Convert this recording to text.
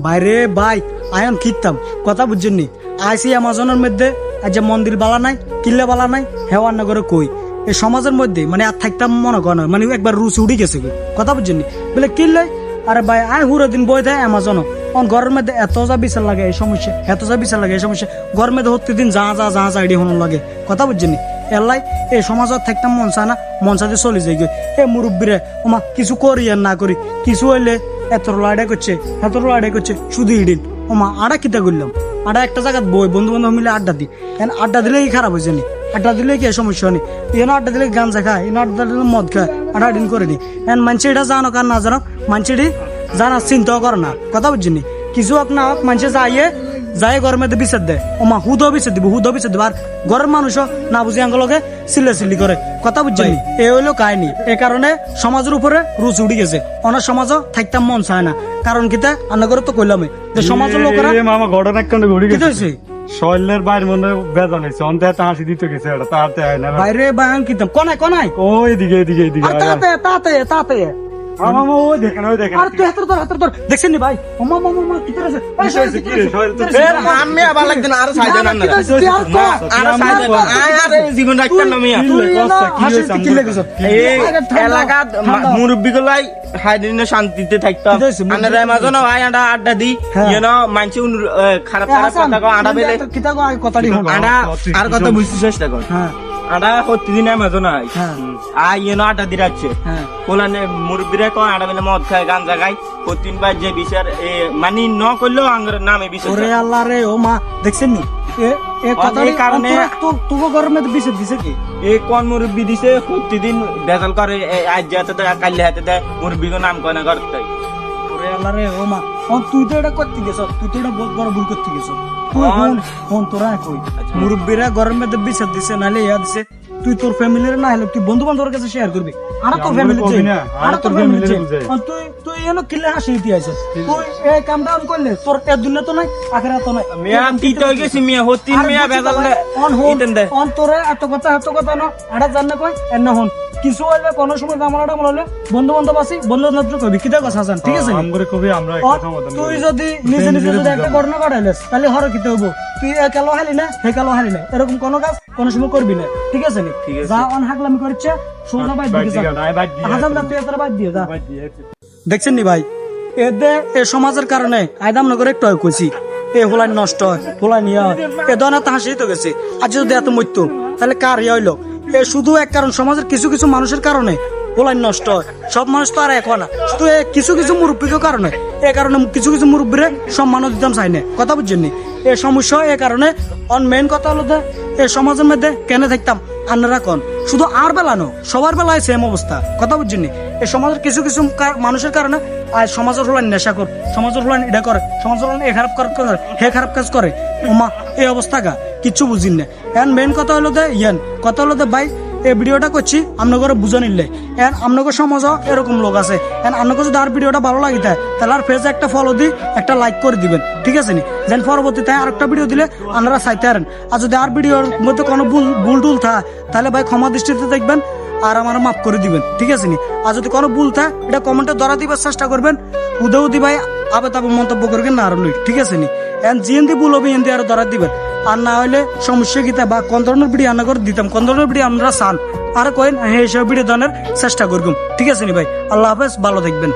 বাইরে ভাই আয়ন কিনতাম কথা বুঝছেন নি আইসি অ্যামাজনের মধ্যে আজ মন্দির বালা নাই কিল্লা বালা নাই হেওয়ার নগরে কই এই সমাজের মধ্যে মানে আর থাকতাম মনে কর না মানে একবার রুচি উঠে গেছে কথা বুঝছেন নি বলে কিনলে আরে ভাই আয় হুরো দিন বই থাকে অ্যামাজনও ঘরের মধ্যে এত যা বিচার লাগে এই সমস্যা এত যা বিচার লাগে এই সমস্যা ঘরের মধ্যে প্রত্যেকদিন যা এডি হন লাগে কথা বুঝছেন নি এলাই এই সমাজত থাকতাম মন চা না মন চাতে চলে যাই গে এ মুরব্বীরে ওমা কিছু করি আর না করি কিছু হইলে এত লাড়াই করছে শুধু ইডিন ওমা আড়া কিতা করলাম আড়া একটা জায়গায় বই বন্ধু বান্ধব মিলে আড্ডা দিই আড্ডা দিলে কি খারাপ হয়েছে নি আড্ডা দিলে কি সমস্যা নেই এনে আড্ডা দিলে গাঞ্জা খায় এনে আড্ডা দিলে মদ খায় আড্ডা দিন করে নি মানুষ এটা জানো কার না জানো মানুষটি জানা চিন্তাও করে না কথা বুঝছেন নি কিছু হোক না হোক মানুষে যাই ঘরের মধ্যে বিচার দেয় ওমা হুদ বিচার দিব আর ঘরের মানুষও না বুঝি আঙ্গলকে সিল্লি করে কথা বুঝছেন নি এ হইলো কাহিনী এ কারণে সমাজের উপরে রুচ উঠে গেছে অনেক সমাজও থাকতাম মন চায় না কারণ কিতা আন্না করে তো কইলাম যে সমাজের লোকেরা মামা ঘটনা একখানে ঘুরে কি গেছে হয়েছে শৈলের বাইরে মনে বেদন হয়েছে অন্তে একটা হাসি দিতে গেছে এটা তাতে হয় না বাইরে বায়ান কিতাম কনাই ওই এদিকে তাতে মামা ওই দেখেন আর তুই হাতর ধর দেখছেন নি ভাই ওমা কি করে আমি আবার লাগতেন আরো সাইজ না আরো সাইজ আরে জীবন রাখতেন না মিয়া এই এলাকা মুরব্বি গুলাই হাইদিনে শান্তিতে থাকতাম আনার মাঝে না ভাই আড্ডা দি ইউনো মানছি খারাপ কথা কো আড্ডা বেলে কিতা কো কথাটি আড্ডা আর কথা বুঝতে চেষ্টা কর হ্যাঁ আডা প্রতিদিন মাঝে না ইউনো আড্ডা দি রাখছে কোলানে মুরব্বিরা কো আড্ডা বেলে মদ খায় গাঞ্জা খায় প্রতিদিন বার যে বিচার মানি ন করলেও আঙ্গর নামে বিচার ওরে আল্লাহ রে ও মা দেখছেন নি এ কথাটি কারণে তো গরমে বিচার দিছে কি এই কোন মুরব্বি দিছে প্রতিদিন বেজাল করে আজ যেতে দেয় কাল্লে হাতে দেয় মুরব্বিকে নাম কয় না করতে ওরে আল্লাহ রে ও মা তুই তো এটা করতে গেছ তুই তো এটা বহুত বড় ভুল করতে গেছ তুই ফোন তোরা কই মুরব্বিরা গরমের মধ্যে বিচার দিছে নালে ইয়া দিছে তুই তোর ফ্যামিলির না হলে তুই বন্ধু বান্ধবের কাছে শেয়ার করবি আর তোর ফ্যামিলি তুই এনো কিলে হাসি দিয়ে আছে তুই এই কামটা করলে তোর এ দুনিয়া তো নাই আখিরাত তো নাই মিয়া কি তো গেছি মিয়া হতিন মিয়া বেজাল অন তোরে এত কথা না আড়া জাননা কই এন হন কিছু হইলে কোনো সময় জামালাটা মনে বন্ধু বান্ধব আছি বন্ধু বান্ধব কবি কিটা কথা হাসান ঠিক আছে আমগরে কবি আমরা একটা সমাধান তুই যদি নিজে যদি একটা ঘটনা ঘটাইলেস তাহলে হর কিতে হবো তুই এ কালো হালি না হে কালো হালি না এরকম কোনো কাজ কোনো সময় করবি না ঠিক আছে নি যা অন হাগলামি করছে সোজা বাইর দিকে যা হাসান তুই এত বাইর দিয়ে যা দেখছেন নি ভাই এ সমাজের কারণে আইদাম নগর একটু কইছি এ হোলাই নষ্ট হয় হোলাই নিয়ে হয় এ দনা তাহাসি তো গেছে আজ যদি এত মৃত্যু তাহলে কার ইয়ে হইলো এ শুধু এক কারণ সমাজের কিছু মানুষের কারণে হোলাই নষ্ট হয় সব মানুষ তো আর এখন না শুধু কিছু মুরব্বীর কারণে এ কারণে কিছু মুরব্বীরে সম্মানও দিতাম চাই না কথা বুঝছেন নি এ সমস্যা এ কারণে অন মেইন কথা হলো এ সমাজের মধ্যে কেন থাকতাম আন্নারা কন শুধু আর বেলা নো সবার বেলায় সেম অবস্থা কথা বুঝছেন নি এই সমাজের কিছু মানুষের কারণে আর সমাজের হলেন নেশা কর সমাজের হলেন এটা করে সমাজের হলেন এ খারাপ করে হে খারাপ কাজ করে ওমা এই অবস্থা গা কিচ্ছু বুঝিন না এন মেইন কথা হলো কথা হলো ভাই এই ভিডিওটা করছি আপনাকে বুঝে নিলে এন আপনাকে সমাজও এরকম লোক আছে এন আপনাকে যদি আর ভিডিওটা ভালো লাগে তাহলে আর ফেসে একটা ফলো দি একটা লাইক করে দিবেন ঠিক আছে নি যেন পরবর্তীতে আর একটা ভিডিও দিলে আপনারা চাইতে পারেন আর যদি আর ভিডিওর মধ্যে কোনো ভুল টুল থাকে তাহলে ভাই ক্ষমা দৃষ্টিতে দেখবেন আর আমার মাফ করে দিবেন ঠিক আছে নি আর যদি কোনো ভুল থাকে এটা কমেন্টে ধরা দিবার চেষ্টা করবেন উদে ভাই আবে তাবে মন্তব্য করবেন না আর ঠিক আছে নি এন জিএনদি ভুল হবে এনদি আর ধরা দিবেন আর না হলে সমস্যা গীতা বা কোন ধরনের ভিডিও আনা করে দিতাম কোন ধরনের ভিডিও আমরা চান আর কয়েন এইসব ভিডিও ধরনের চেষ্টা করবেন ঠিক আছে নি ভাই আল্লাহ হাফেজ ভালো থাকবেন।